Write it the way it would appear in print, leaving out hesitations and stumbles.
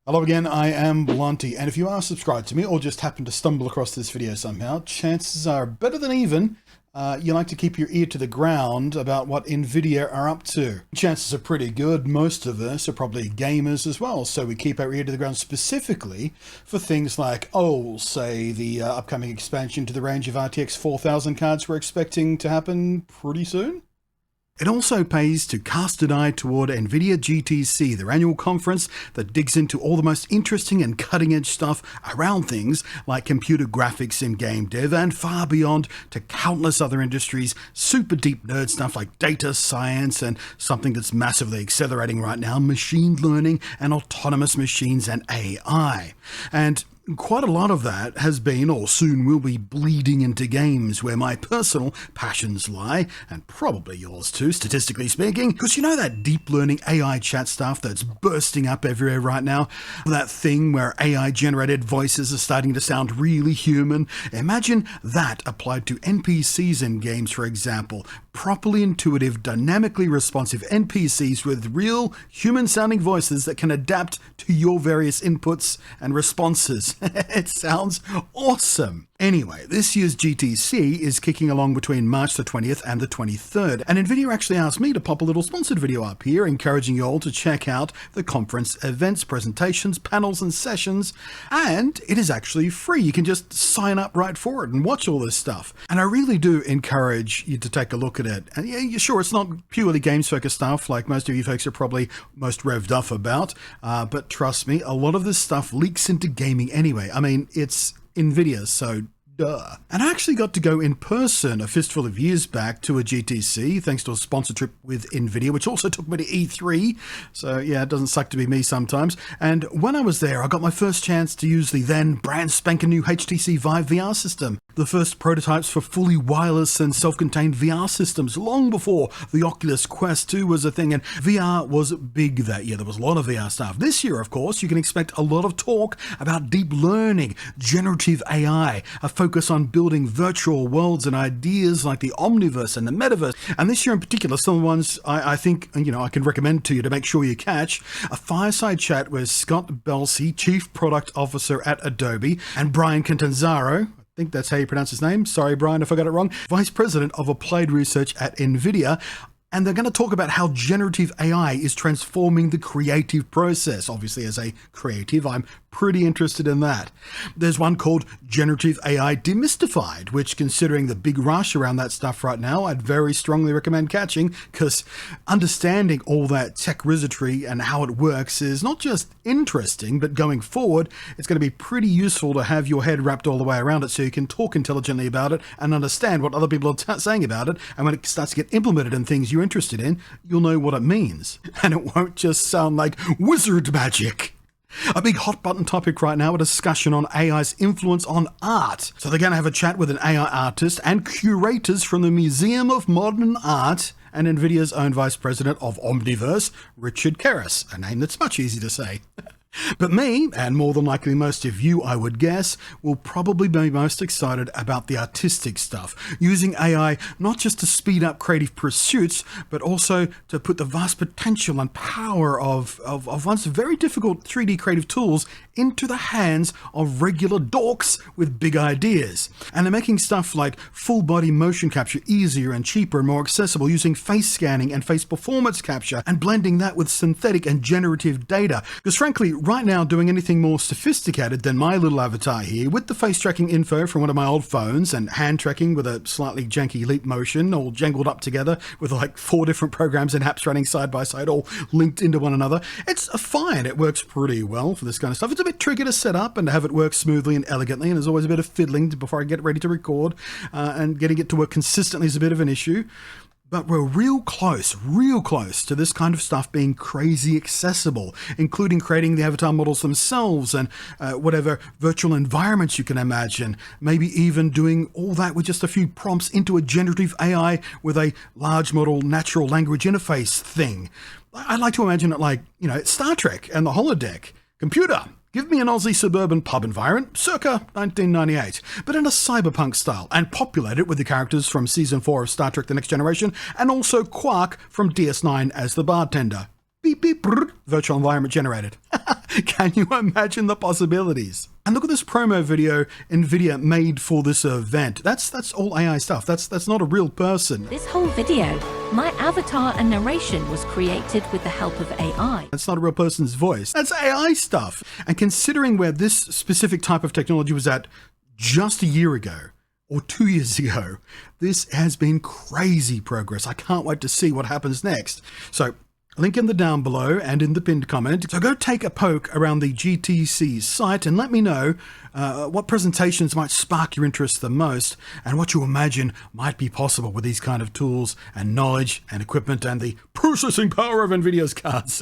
Hello again, I am Blunty, and if you are subscribed to me or just happen to stumble across this video somehow, chances are better than even you like to keep your ear to the ground about what Nvidia are up to. Chances are pretty good. Most of us are probably gamers as well, so we keep our ear to the ground specifically for things like, say the upcoming expansion to the range of RTX 4000 cards we're expecting to happen pretty soon. It also pays to cast an eye toward Nvidia GTC, their annual conference that digs into all the most interesting and cutting-edge stuff around things like computer graphics in game dev and far beyond to countless other industries, super deep nerd stuff like data science and something that's massively accelerating right now, machine learning and autonomous machines and AI. And quite a lot of that has been, or soon will be, bleeding into games where my personal passions lie, and probably yours too, statistically speaking, because you know that deep learning AI chat stuff that's bursting up everywhere right now? That thing where AI generated voices are starting to sound really human? Imagine that applied to NPCs in games, for example. Properly intuitive, dynamically responsive NPCs with real human-sounding voices that can adapt to your various inputs and responses. It sounds awesome. Anyway, this year's GTC is kicking along between March the 20th and the 23rd, and Nvidia actually asked me to pop a little sponsored video up here, encouraging you all to check out the conference events, presentations, panels, and sessions, and it is actually free. You can just sign up right for it and watch all this stuff. And I really do encourage you to take a look at it. And yeah, sure, it's not purely games-focused stuff like most of you folks are probably most revved up about, but trust me, a lot of this stuff leaks into gaming anyway. I mean, it's Nvidia, so duh. And I actually got to go in person a fistful of years back to a GTC, thanks to a sponsor trip with Nvidia, which also took me to E3. So yeah, it doesn't suck to be me sometimes. And when I was there, I got my first chance to use the then brand spanking new HTC Vive VR system. The first prototypes for fully wireless and self-contained VR systems long before the Oculus Quest 2 was a thing, and VR was big that year. There was a lot of VR stuff. This year, of course, you can expect a lot of talk about deep learning, generative AI, a focus on building virtual worlds and ideas like the Omniverse and the Metaverse. And this year in particular, some of the ones I think, I can recommend to you to make sure you catch: a fireside chat with Scott Belsey, Chief Product Officer at Adobe, and Brian Catanzaro, I think that's how you pronounce his name. Sorry, Brian, if I got it wrong. Vice President of Applied Research at Nvidia. And they're going to talk about how generative AI is transforming the creative process. Obviously, as a creative, I'm pretty interested in that. There's one called Generative AI Demystified, which, considering the big rush around that stuff right now, I'd very strongly recommend catching, because understanding all that tech wizardry and how it works is not just interesting, but going forward, it's going to be pretty useful to have your head wrapped all the way around it so you can talk intelligently about it and understand what other people are saying about it. And when it starts to get implemented in things you're interested in, you'll know what it means. And it won't just sound like wizard magic. A big hot button topic right now, a discussion on AI's influence on art. So they're going to have a chat with an AI artist and curators from the Museum of Modern Art and Nvidia's own Vice President of Omniverse, Richard Keras, a name that's much easier to say. But me, and more than likely most of you, I would guess, will probably be most excited about the artistic stuff, using AI not just to speed up creative pursuits, but also to put the vast potential and power of once very difficult 3D creative tools into the hands of regular dorks with big ideas. And they're making stuff like full body motion capture easier and cheaper and more accessible, using face scanning and face performance capture and blending that with synthetic and generative data. Because frankly, right now, doing anything more sophisticated than my little avatar here, with the face tracking info from one of my old phones and hand tracking with a slightly janky leap motion, all jangled up together with like 4 different programs and apps running side by side, all linked into one another, it's fine. It works pretty well for this kind of stuff. It's a bit tricky to set up and to have it work smoothly and elegantly, and there's always a bit of fiddling before I get ready to record, and getting it to work consistently is a bit of an issue. But we're real close to this kind of stuff being crazy accessible, including creating the avatar models themselves and whatever virtual environments you can imagine. Maybe even doing all that with just a few prompts into a generative AI with a large model natural language interface thing. I like to imagine it like, Star Trek and the holodeck. Computer, give me an Aussie suburban pub environment, circa 1998, but in a cyberpunk style, and populate it with the characters from Season 4 of Star Trek The Next Generation, and also Quark from DS9 as the bartender. Beep beep brrr, virtual environment generated. Can you imagine the possibilities? And look at this promo video Nvidia made for this event. That's all AI stuff. That's not a real person. This whole video, my avatar and narration was created with the help of AI. That's not a real person's voice. That's AI stuff. And considering where this specific type of technology was at just a year ago, or 2 years ago, this has been crazy progress. I can't wait to see what happens next. So, link in the down below and in the pinned comment. So go take a poke around the GTC site and let me know what presentations might spark your interest the most and what you imagine might be possible with these kind of tools and knowledge and equipment and the processing power of Nvidia's cards.